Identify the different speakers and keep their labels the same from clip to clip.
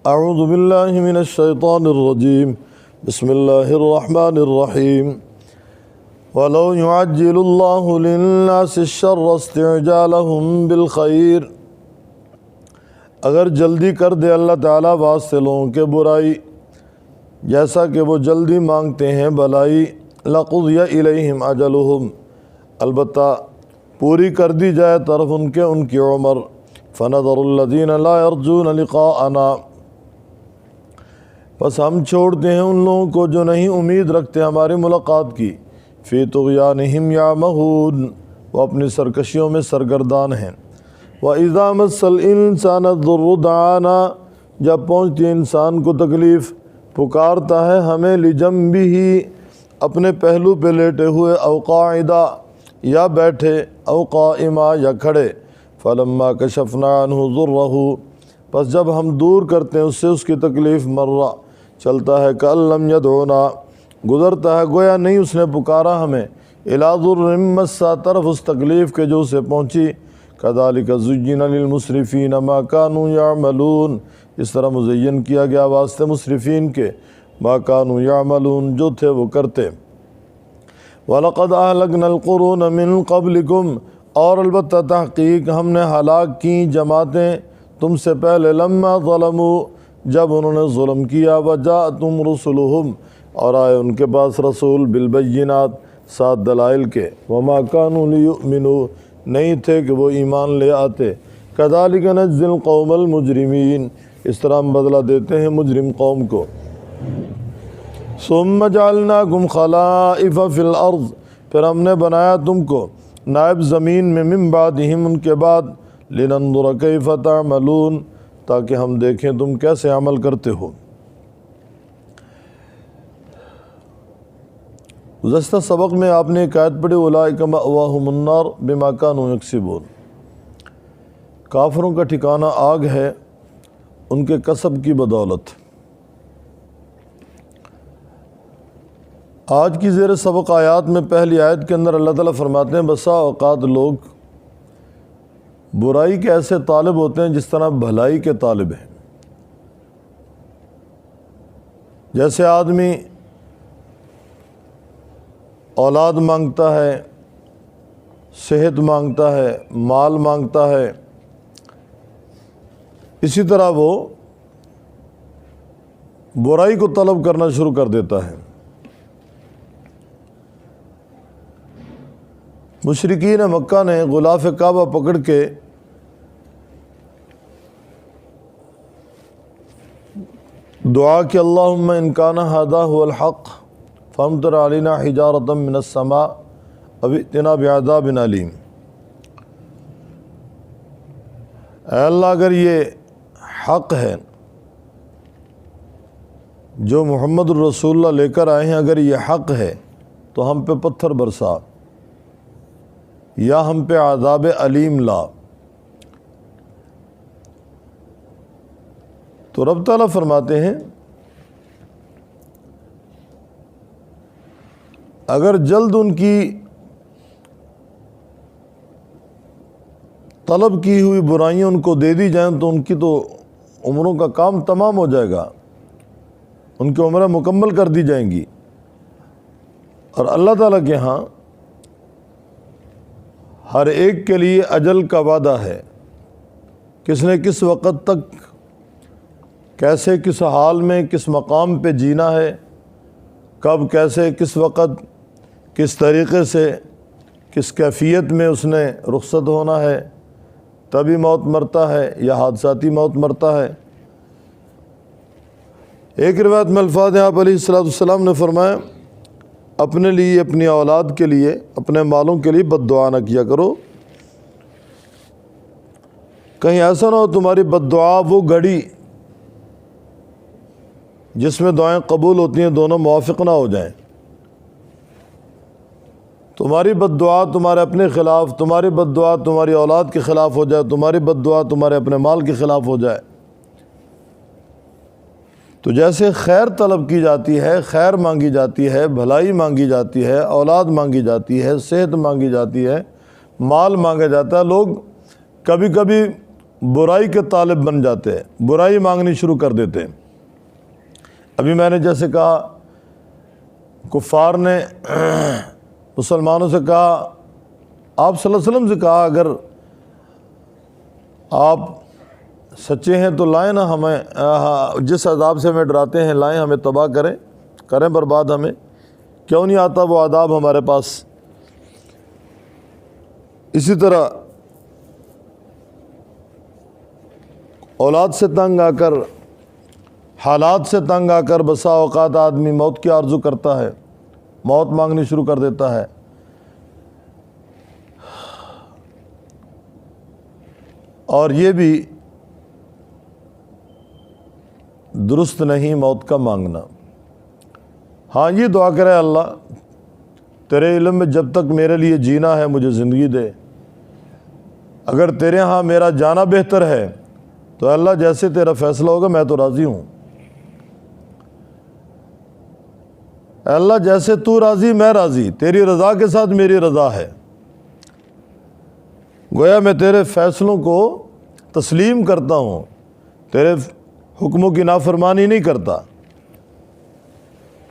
Speaker 1: اعوذ باللہ من الشیطان الرجیم بسم اللہ الرحمن الرحیم وَلَوْ يُعَجِّلُ اللَّهُ لِلنَّاسِ الشَّرَّ اسْتِعْجَالَهُمْ بِالْخَيْرِ، اگر جلدی کر دے اللہ تعالیٰ واسطے لوگوں کے برائی جیسا کہ وہ جلدی مانگتے ہیں بھلائی، لَقُضِيَ إِلَيْهِمْ أَجَلُهُمْ، البتہ پوری کر دی جائے طرف ان کی عمر، فَنَذَرُ الَّذِينَ لَا يَرْجُونَ لِقَاءَنَا، بس ہم چھوڑتے ہیں ان لوگوں کو جو نہیں امید رکھتے ہماری ملاقات کی، فی طغیانہم یعمہون، وہ اپنی سرکشیوں میں سرگردان ہیں، وَإِذَا مَسَّ الْإِنسَانَ الضُّرُّ دَعَانَا، جب پہنچتی انسان کو تکلیف پکارتا ہے ہمیں، لِجَنبِهِ، اپنے پہلو پہ لیٹے ہوئے، او قاعدا، یا بیٹھے، او قائما، یا کھڑے، فَلَمَّا كَشَفْنَا عَنْهُ ضُرَّهُ، پس جب ہم دور کرتے ہیں اس سے اس کی تکلیف، مرہ، چلتا ہے، كَأَن لَّمْ يَدْعُنَا، گزرتا ہے گویا نہیں اس نے پکارا ہمیں، إِلَىٰ ضُرٍّ مَّسَّ، طرف اس تکلیف کے جو اسے پہنچی، كَذَلِكَ زُيِّنَ لِلْمُسْرِفِينَ مَا كَانُوا يَعْمَلُونَ، اس طرح مزین کیا گیا واسطے مسرفین کے، مَا كَانُوا يَعْمَلُونَ، جو تھے وہ کرتے۔ وَلَقَدْ أَهْلَكْنَا الْقُرُونَ مِن قَبْلِكُمْ، اور البتہ تحقیق ہم نے ہلاک کی جماعتیں تم سے پہلے، لَمَّا ظَلَمُوا، جب انہوں نے ظلم کیا، وَجَاءَتْهُمْ رُسُلُهُمْ، اور آئے ان کے پاس رسول، بالبینات، سات دلائل کے، وَمَا كَانُوا لِيُؤْمِنُوا، نہیں تھے کہ وہ ایمان لے آتے، كَذَلِكَ نَجْزِي الْقَوْمَ الْمُجْرِمِينَ، اس طرح ہم بدلہ دیتے ہیں مجرم قوم کو۔ ثُمَّ جَعَلْنَاكُمْ خَلَائِفَ فِي الْأَرْضِ، پھر ہم نے بنایا تم کو نائب زمین میں، من بعدہم، ان کے بعد، لِنَنظُرَ كَيْفَ تَعْمَلُونَ، تاکہ ہم دیکھیں تم کیسے عمل کرتے ہو۔ گزشتہ سبق میں آپ نے ایک آیت پڑھی، اولئک مأواہم النار بما کانوا یکسبون، کافروں کا ٹھکانہ آگ ہے ان کے کسب کی بدولت۔ آج کی زیر سبق آیات میں پہلی آیت کے اندر اللہ تعالیٰ فرماتے ہیں بسا اوقات لوگ برائی کے ایسے طالب ہوتے ہیں جس طرح بھلائی کے طالب ہیں۔ جیسے آدمی اولاد مانگتا ہے، صحت مانگتا ہے، مال مانگتا ہے، اسی طرح وہ برائی کو طلب کرنا شروع کر دیتا ہے۔ مشرکین مکہ نے غلاف کعبہ پکڑ کے دعا کہ اللہم ان کان ھذا ھو الحق فامطر علینا حجارۃ من السماء او ائتنا بعذاب علیم، اے اللہ اگر یہ حق ہے جو محمد الرسول اللہ لے کر آئے ہیں، اگر یہ حق ہے تو ہم پہ پتھر برسا یا ہم پہ عذاب علیم لا۔ تو رب تعالیٰ فرماتے ہیں اگر جلد ان کی طلب کی ہوئی برائیاں ان کو دے دی جائیں تو ان کی تو عمروں کا کام تمام ہو جائے گا، ان کی عمریں مکمل کر دی جائیں گی۔ اور اللہ تعالیٰ کے ہاں ہر ایک کے لیے اجل کا وعدہ ہے، کس نے کس وقت تک، کیسے، کس حال میں، کس مقام پہ جینا ہے، کب، کیسے، کس وقت، کس طریقے سے، کس کیفیت میں اس نے رخصت ہونا ہے، تبھی موت مرتا ہے یا حادثاتی موت مرتا ہے۔ ایک روایت میں الفاظ آپ علیہ السلام نے فرمایا اپنے لیے، اپنی اولاد کے لیے، اپنے مالوں کے لیے بد دعا نہ کیا کرو، کہیں ایسا نہ ہو تمہاری بد دعا وہ گھڑی جس میں دعائیں قبول ہوتی ہیں دونوں موافق نہ ہو جائیں۔ تمہاری بد دعا تمہارے اپنے خلاف، تمہاری بد دعا تمہاری اولاد کے خلاف ہو جائے، تمہاری بد دعا تمہارے اپنے مال کے خلاف ہو جائے۔ تو جیسے خیر طلب کی جاتی ہے، خیر مانگی جاتی ہے، بھلائی مانگی جاتی ہے، اولاد مانگی جاتی ہے، صحت مانگی جاتی ہے، مال مانگا جاتا ہے، لوگ کبھی کبھی برائی کے طالب بن جاتے ہیں، برائی مانگنی شروع کر دیتے ہیں۔ ابھی میں نے جیسے کہا کفار نے مسلمانوں سے کہا، آپ صلی اللہ علیہ وسلم سے کہا اگر آپ سچے ہیں تو لائیں نا ہمیں، جس عذاب سے ہمیں ڈراتے ہیں لائیں، ہمیں تباہ کریں برباد، ہمیں کیوں نہیں آتا وہ عذاب ہمارے پاس۔ اسی طرح اولاد سے تنگ آ کر، حالات سے تنگ آ کر بسا اوقات آدمی موت کی آرزو کرتا ہے، موت مانگنی شروع کر دیتا ہے۔ اور یہ بھی درست نہیں موت کا مانگنا۔ ہاں یہ دعا کرے اللہ تیرے علم میں جب تک میرے لیے جینا ہے مجھے زندگی دے، اگر تیرے ہاں میرا جانا بہتر ہے تو اللہ جیسے تیرا فیصلہ ہوگا میں تو راضی ہوں، اللہ جیسے تو راضی میں راضی، تیری رضا کے ساتھ میری رضا ہے۔ گویا میں تیرے فیصلوں کو تسلیم کرتا ہوں، تیرے حکموں کی نافرمانی نہیں کرتا۔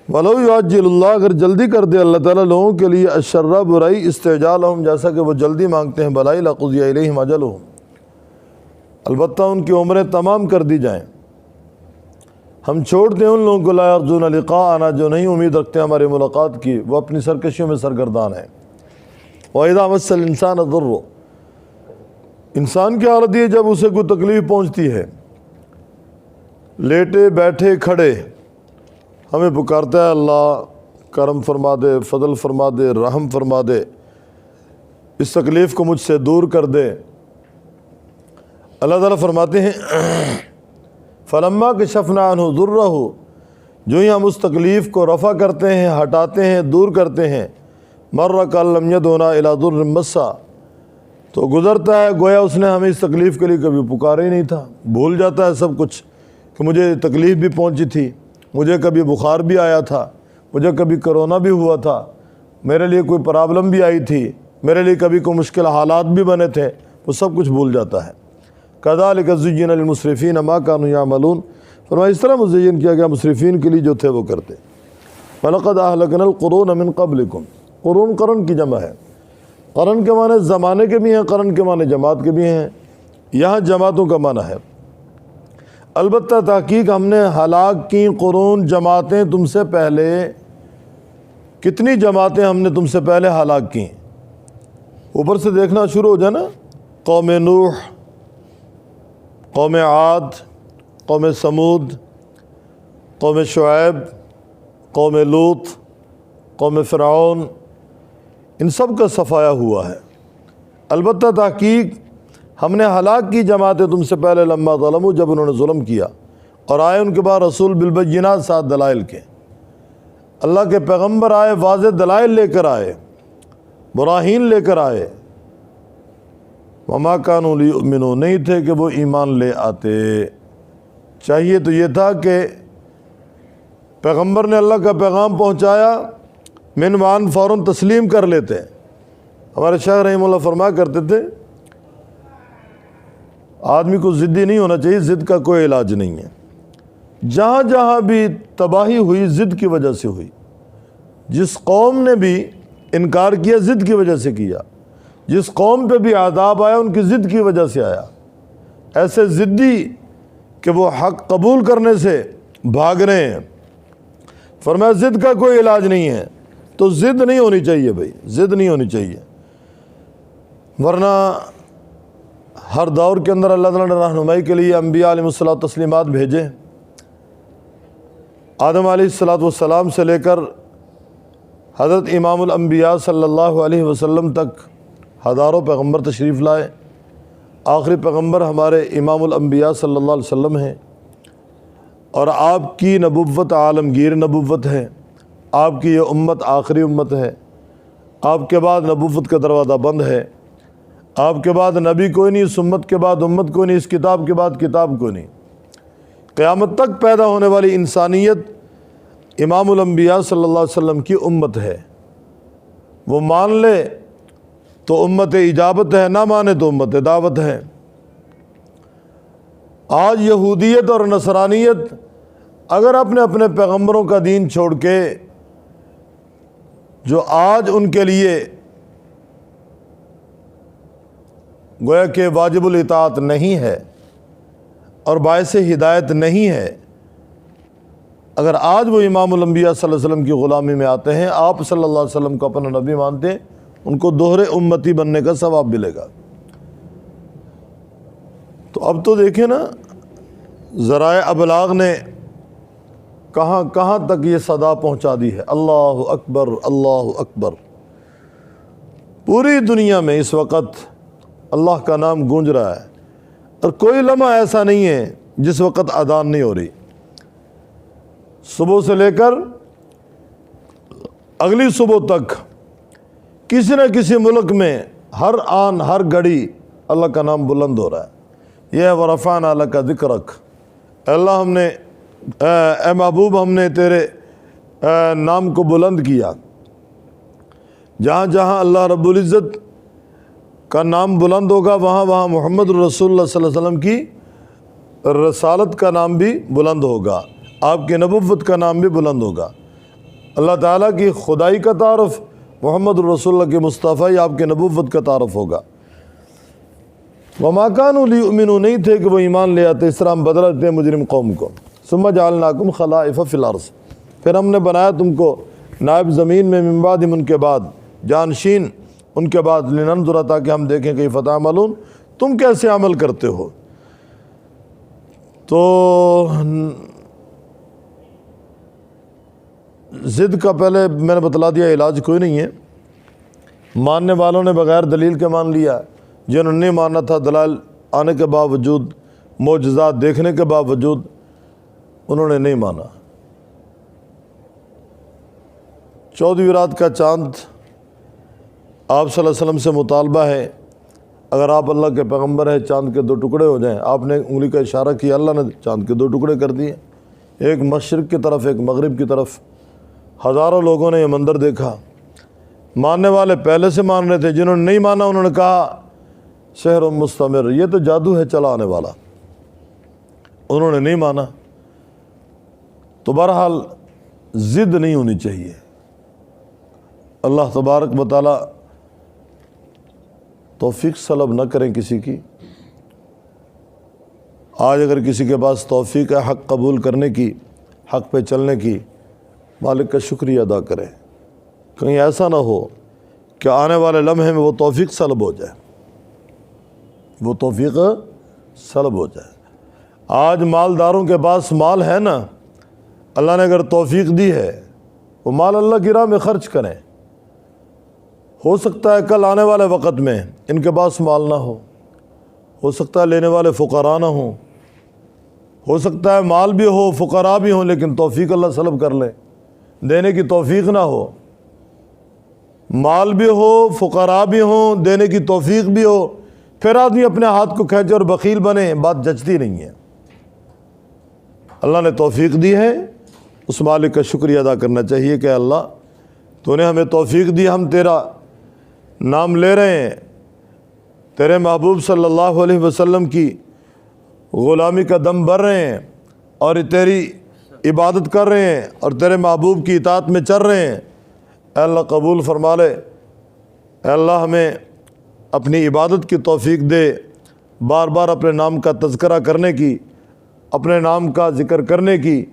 Speaker 1: وَلَوْ يُعَجِّلُ اللَّهُ، اگر جلدی کر دے اللہ تعالیٰ لوگوں کے لیے الشر برائی، استعجالہم جیسا کہ وہ جلدی مانگتے ہیں بلائی، لَقُضِیَ إِلَیہم أَجَلُہم، البتہ ان کی عمریں تمام کر دی جائیں، ہم چھوڑ دیں ان لوگوں کو لا یرجون لقاءنا جو نہیں امید رکھتے ہماری ملاقات کی، وہ اپنی سرکشیوں میں سرگردان ہیں۔ وَإِذَا مَسَّ الْإِنسَانَ ضُرٌّ، انسان کی حالت یہ جب اسے کوئی تکلیف پہنچتی ہے، لیٹے بیٹھے کھڑے ہمیں پکارتا ہے اللہ کرم فرما دے، فضل فرما دے، رحم فرما دے، اس تکلیف کو مجھ سے دور کر دے۔ اللہ تعالیٰ فرماتے ہیں فلما کشفنا عنہ ضرہ، جو ہی ہم اس تکلیف کو رفع کرتے ہیں، ہٹاتے ہیں، دور کرتے ہیں، مر کأن لم یدعنا الی ضر مسا، تو گزرتا ہے گویا اس نے ہمیں اس تکلیف کے لیے کبھی پکارا ہی نہیں تھا، بھول جاتا ہے سب کچھ کہ مجھے تکلیف بھی پہنچی تھی، مجھے کبھی بخار بھی آیا تھا، مجھے کبھی کرونا بھی ہوا تھا، میرے لیے کوئی پرابلم بھی آئی تھی، میرے لیے کبھی کوئی مشکل حالات بھی بنے تھے، وہ سب کچھ بھول جاتا ہے۔ کذالک زین للمسرفین ما کانوا یعملون، فرمایا اس طرح مزین کیا گیا مسرفین کے لیے جو تھے وہ کرتے۔ وَلَقَدْ أَهْلَكْنَا الْقُرُونَ مِنْ قَبْلِكُمْ، قرن کی جمع ہے، قرن کے معنی زمانے کے بھی ہیں، قرن کے معنی جماعت کے بھی ہیں، یہاں جماعتوں کا معنی ہے۔ البتہ تحقیق ہم نے ہلاک کی قرون جماعتیں تم سے پہلے، کتنی جماعتیں ہم نے تم سے پہلے ہلاک کی، اوپر سے دیکھنا شروع ہو جائے نا، قوم نوح، قوم عاد، قوم سمود، قوم شعیب، قوم لوط، قوم فرعون، ان سب کا صفایا ہوا ہے۔ البتہ تحقیق ہم نے ہلاک کی جماعتیں تم سے پہلے لما ظلموا، جب انہوں نے ظلم کیا، اور آئے ان کے بعد رسول بالبینات، ساتھ دلائل کے، اللہ کے پیغمبر آئے، واضح دلائل لے کر آئے، براہین لے کر آئے، وما کانوا لیؤمنوا، نہیں تھے کہ وہ ایمان لے آتے۔ چاہیے تو یہ تھا کہ پیغمبر نے اللہ کا پیغام پہنچایا، منوان فوراً تسلیم کر لیتے۔ ہمارے شیخ رحمہ اللہ فرمایا کرتے تھے آدمی کو ضدی نہیں ہونا چاہیے، ضد کا کوئی علاج نہیں ہے۔ جہاں جہاں بھی تباہی ہوئی ضد کی وجہ سے ہوئی، جس قوم نے بھی انکار کیا ضد کی وجہ سے کیا، جس قوم پہ بھی عذاب آیا ان کی ضد کی وجہ سے آیا۔ ایسے ضدی کہ وہ حق قبول کرنے سے بھاگ رہے ہیں، فرمایا ضد کا کوئی علاج نہیں ہے، تو ضد نہیں ہونی چاہیے بھائی، ضد نہیں ہونی چاہیے، ورنہ ہر دور کے اندر اللہ تعالیٰ نے رہنمائی کے لیے انبیاء علیہ الصلوۃ والتسلیمات بھیجے۔ آدم علیہ الصلوۃ والسلام سے لے کر حضرت امام الانبیاء صلی اللہ علیہ وسلم تک ہزاروں پیغمبر تشریف لائے، آخری پیغمبر ہمارے امام الانبیاء صلی اللہ علیہ وسلم ہیں، اور آپ کی نبوت عالمگیر نبوت ہے، آپ کی یہ امت آخری امت ہے، آپ کے بعد نبوت کا دروازہ بند ہے، آپ کے بعد نبی کوئی نہیں، اس امت کے بعد امت کوئی نہیں، اس کتاب کے بعد کتاب کوئی نہیں۔ قیامت تک پیدا ہونے والی انسانیت امام الانبیاء صلی اللہ علیہ وسلم کی امت ہے، وہ مان لے تو امت اجابت ہے، نہ مانے تو امت دعوت ہے۔ آج یہودیت اور نصرانیت اگر اپنے اپنے پیغمبروں کا دین چھوڑ کے جو آج ان کے لیے گویا کہ واجب الاطاعت نہیں ہے اور باعث ہدایت نہیں ہے، اگر آج وہ امام الانبیاء صلی اللہ علیہ وسلم کی غلامی میں آتے ہیں، آپ صلی اللہ علیہ وسلم کو اپنا نبی مانتے ہیں، ان کو دوہرے امتی بننے کا ثواب ملے گا۔ تو اب تو دیکھیں نا، ذرائع ابلاغ نے کہاں کہاں تک یہ صدا پہنچا دی ہے، اللہ اکبر اللہ اکبر۔ پوری دنیا میں اس وقت اللہ کا نام گونج رہا ہے، اور کوئی لمحہ ایسا نہیں ہے جس وقت اذان نہیں ہو رہی۔ صبح سے لے کر اگلی صبح تک کسی نہ کسی ملک میں ہر آن ہر گھڑی اللہ کا نام بلند ہو رہا ہے۔ یہ ورفعنا لک ذکرک، اللہ ہم نے اے محبوب ہم نے تیرے نام کو بلند کیا۔ جہاں جہاں اللہ رب العزت کا نام بلند ہوگا وہاں وہاں محمد رسول اللہ صلی اللہ علیہ وسلم کی رسالت کا نام بھی بلند ہوگا، آپ کی نبوت کا نام بھی بلند ہوگا۔ اللہ تعالیٰ کی خدائی کا تعارف محمد رسول اللہ کی مصطفی آپ کے نبوت کا تعارف ہوگا۔ وما كانوا ليؤمنوا، نہیں تھے کہ وہ ایمان لے آتے، اس طرح ہم بدلا دیتے ہیں مجرم قوم کو۔ ثم جعلناکم خلائف فی الارض، پھر ہم نے بنایا تم کو نائب زمین میں، من بعدہم ان کے بعد، جانشین ان کے بعد، لننظر تاکہ ہم دیکھیں کیف تعملون، تم کیسے عمل کرتے ہو۔ تو ضد کا پہلے میں نے بتلا دیا علاج کوئی نہیں ہے، ماننے والوں نے بغیر دلیل کے مان لیا، جنہوں نے نہیں ماننا تھا دلائل آنے کے باوجود، معجزات دیکھنے کے باوجود انہوں نے نہیں مانا۔ 14ویں رات کا چاند، آپ صلی اللہ علیہ وسلم سے مطالبہ ہے، اگر آپ اللہ کے پیغمبر ہیں چاند کے 2 ٹکڑے ہو جائیں۔ آپ نے انگلی کا اشارہ کیا، اللہ نے چاند کے 2 ٹکڑے کر دیے، ایک مشرق کی طرف ایک مغرب کی طرف۔ ہزاروں لوگوں نے یہ منظر دیکھا، ماننے والے پہلے سے مان رہے تھے، جنہوں نے نہیں مانا انہوں نے کہا سحر مستمر، یہ تو جادو ہے چلا آنے والا، انہوں نے نہیں مانا۔ تو بہرحال ضد نہیں ہونی چاہیے۔ اللہ تبارک و تعالی توفیق طلب نہ کریں کسی کی۔ آج اگر کسی کے پاس توفیق ہے حق قبول کرنے کی، حق پہ چلنے کی، مالک کا شکریہ ادا کریں، کہیں ایسا نہ ہو کہ آنے والے لمحے میں وہ توفیق سلب ہو جائے، وہ توفیق سلب ہو جائے۔ آج مالداروں کے پاس مال ہے نا، اللہ نے اگر توفیق دی ہے وہ مال اللہ کی راہ میں خرچ کریں۔ ہو سکتا ہے کل آنے والے وقت میں ان کے پاس مال نہ ہو سکتا ہے لینے والے فقراء نہ ہوں، ہو سکتا ہے مال بھی ہو فقراء بھی ہوں لیکن توفیق اللہ سلب کر لے، دینے کی توفیق نہ ہو۔ مال بھی ہو فقراء بھی ہوں، دینے کی توفیق بھی ہو، پھر آدمی اپنے ہاتھ کو کھینچے اور بخیل بنے، بات جچتی نہیں ہے۔ اللہ نے توفیق دی ہے، اس مالک کا شکریہ ادا کرنا چاہیے کہ اللہ تو نے ہمیں توفیق دی، ہم تیرا نام لے رہے ہیں، تیرے محبوب صلی اللہ علیہ وسلم کی غلامی کا دم بھر رہے ہیں اور تیری عبادت کر رہے ہیں اور تیرے محبوب کی اطاعت میں چل رہے ہیں۔ اے اللہ قبول فرما لے، اے اللہ ہمیں اپنی عبادت کی توفیق دے، بار بار اپنے نام کا تذکرہ کرنے کی، اپنے نام کا ذکر کرنے کی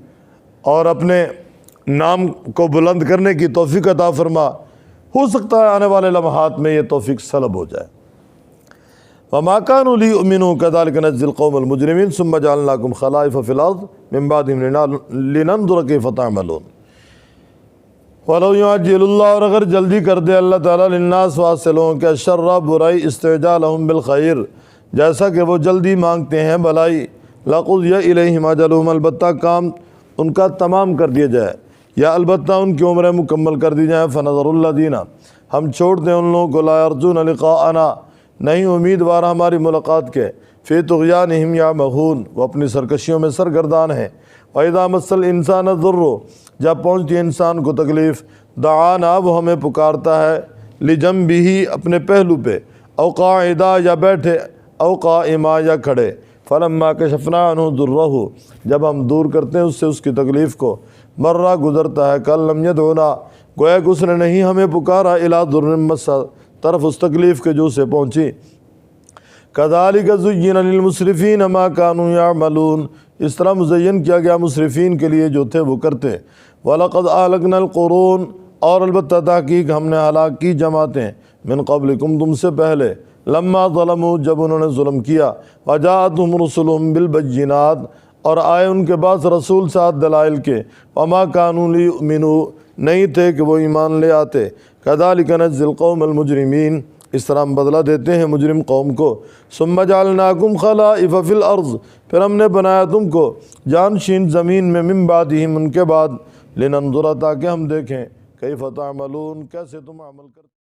Speaker 1: اور اپنے نام کو بلند کرنے کی توفیق عطا فرما۔ ہو سکتا ہے آنے والے لمحات میں یہ توفیق سلب ہو جائے۔ وما كانوا ليؤمنوا كذلك نجزي القوم المجرمين ثم جعلناكم خلائف في الارض من بعدهم لننظر كيف تعملون۔ ولو يعجل اللہ، اور اگر جلدی کر دے اللہ تعالیٰ للناس واسطے لوگوں کے شر برائی استعجالهم بالخیر، جیسا کہ وہ جلدی مانگتے ہیں بھلائی، لقضی الیہم اجلہم، البتہ کام ان کا تمام کر دیا جائے، یا البتہ ان کی عمریں مکمل کر دی جائیں۔ فنظر الذین، ہم چھوڑ دیں ان لوگوں کو، لا یرجون لقاءنا، نہیں امیدوار ہماری ملاقات کے، فی طغیانہم یعمہون، وہ اپنی سرکشیوں میں سرگردان ہیں۔ وَإِذَا مَسَّ الْإِنسَانَ الضُّرُّ، جب پہنچتی ہے انسان کو تکلیف، دعانا، وہ ہمیں پکارتا ہے، لِجَنبِهِ، اپنے پہلو پہ، او قاعدہ، یا بیٹھے، او قائما، یا کھڑے، فلما کشفنا عنہ ضرہ، جب ہم دور کرتے ہیں اس سے اس کی تکلیف کو، مرہ گزرتا ہے، کل لم یدعنا، گویا کہ اس نے نہیں ہمیں پکارا، الی ضر مسہ، طرف اس تکلیف کے جو اسے پہنچی۔ کذالک زین للمسرفین ما کانوا یعملون، اس طرح مزین کیا گیا مسرفین کے لیے جو تھے وہ کرتے۔ وَلَقَدْ أَهْلَكْنَا الْقُرُونَ، اور البتہ تحقیق ہم نے ہلاک کی جماعتیں، من قبلکم، تم سے پہلے، لما ظلموا، جب انہوں نے ظلم کیا، وجاءتهم رسلهم بالبینات، اور آئے ان کے پاس رسول ساتھ دلائل کے، وما كانوا ليؤمنوا، نہیں تھے کہ وہ ایمان لے آتے۔ كذلك نجزي القوم المجرمین، اس طرح ہم بدلہ دیتے ہیں مجرم قوم کو۔ ثم جعلناکم خلائف فی الارض، پھر ہم نے بنایا تم کو جانشین زمین میں، من بعدہم، ان کے بعد، لننظر، تاکہ ہم دیکھیں، کیف تعملون، کیسے تم عمل کرتے